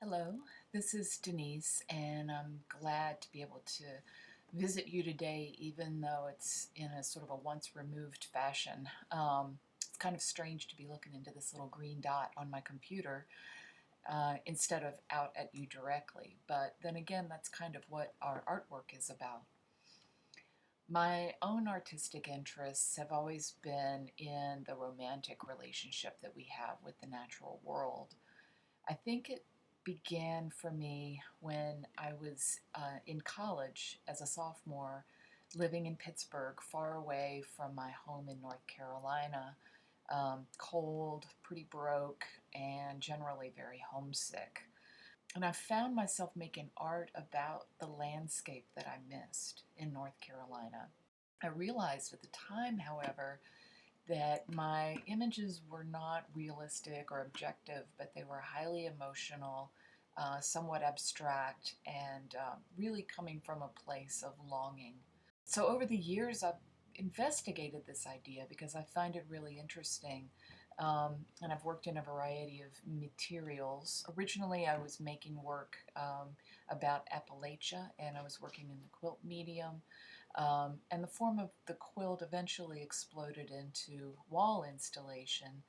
Hello, this is Denise, and I'm glad to be able to visit you today, even though it's in a sort of a once removed fashion. It's kind of strange to be looking into this little green dot on my computer instead of out at you directly, but then again, that's kind of what our artwork is about. My own artistic interests have always been in the romantic relationship that we have with the natural world. I think it began for me when I was in college as a sophomore, living in Pittsburgh, far away from my home in North Carolina, cold, pretty broke, and generally very homesick. And I found myself making art about the landscape that I missed in North Carolina. I realized at the time, however, that my images were not realistic or objective, but they were highly emotional, somewhat abstract, and really coming from a place of longing. So over the years, I've investigated this idea because I find it really interesting. And I've worked in a variety of materials. Originally, I was making work about Appalachia, and I was working in the quilt medium. And the form of the quilt eventually exploded into wall installation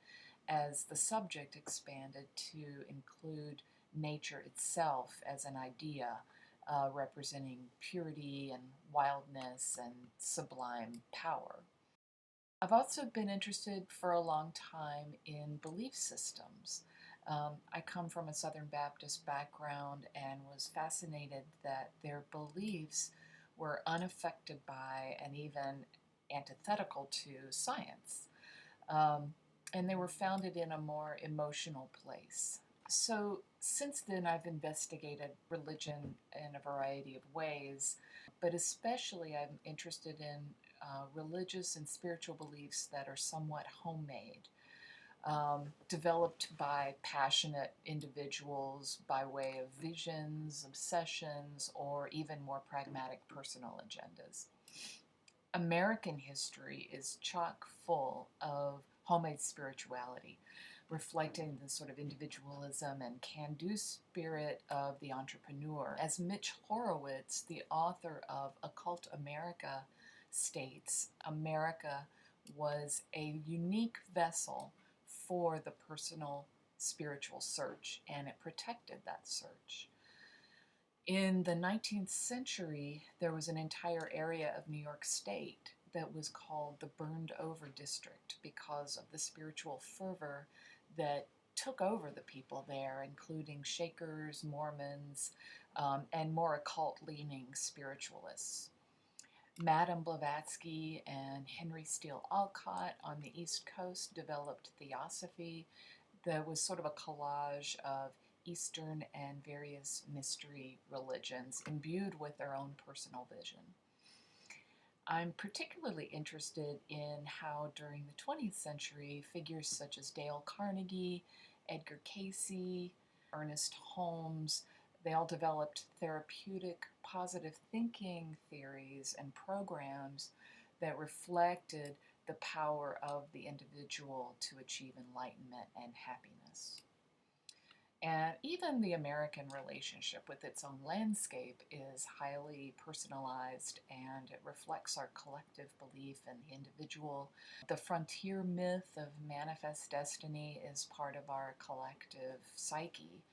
as the subject expanded to include nature itself as an idea, representing purity and wildness and sublime power. I've also been interested for a long time in belief systems. I come from a Southern Baptist background and was fascinated that their beliefs were unaffected by and even antithetical to science. Um, and they were founded in a more emotional place. So, since then, I've investigated religion in a variety of ways, but especially I'm interested in religious and spiritual beliefs that are somewhat homemade, developed by passionate individuals by way of visions, obsessions, or even more pragmatic personal agendas. American history is chock full of homemade spirituality, reflecting the sort of individualism and can do spirit of the entrepreneur. As Mitch Horowitz, the author of Occult America, states, America was a unique vessel for the personal spiritual search, and it protected that search. In the 19th century, there was an entire area of New York State that was called the Burned Over District because of the spiritual fervor that took over the people there, including Shakers, Mormons, and more occult leaning spiritualists. Madame Blavatsky and Henry Steele Alcott on the East Coast developed theosophy that was sort of a collage of Eastern and various mystery religions imbued with their own personal vision. I'm particularly interested in how during the 20th century figures such as Dale Carnegie, Edgar Cayce, Ernest Holmes, they all developed therapeutic positive thinking theories and programs that reflected the power of the individual to achieve enlightenment and happiness. And even the American relationship with its own landscape is highly personalized and it reflects our collective belief in the individual. The frontier myth of manifest destiny is part of our collective psyche,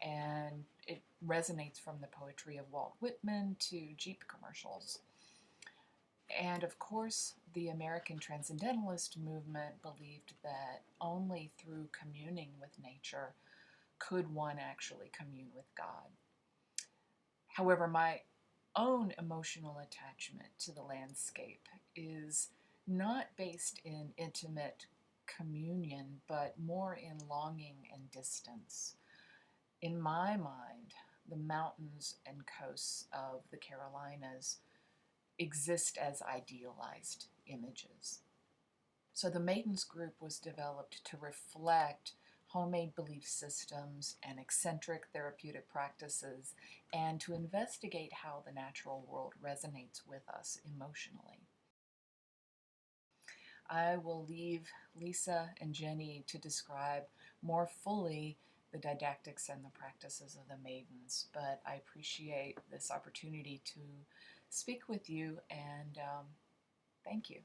and it resonates from the poetry of Walt Whitman to Jeep commercials. And of course, the American Transcendentalist movement believed that only through communing with nature could one actually commune with God. However, my own emotional attachment to the landscape is not based in intimate communion, but more in longing and distance. In my mind, the mountains and coasts of the Carolinas exist as idealized images. So the Maidens group was developed to reflect homemade belief systems and eccentric therapeutic practices and to investigate how the natural world resonates with us emotionally. I will leave Lisa and Jenny to describe more fully the didactics and the practices of the maidens. But I appreciate this opportunity to speak with you, and thank you.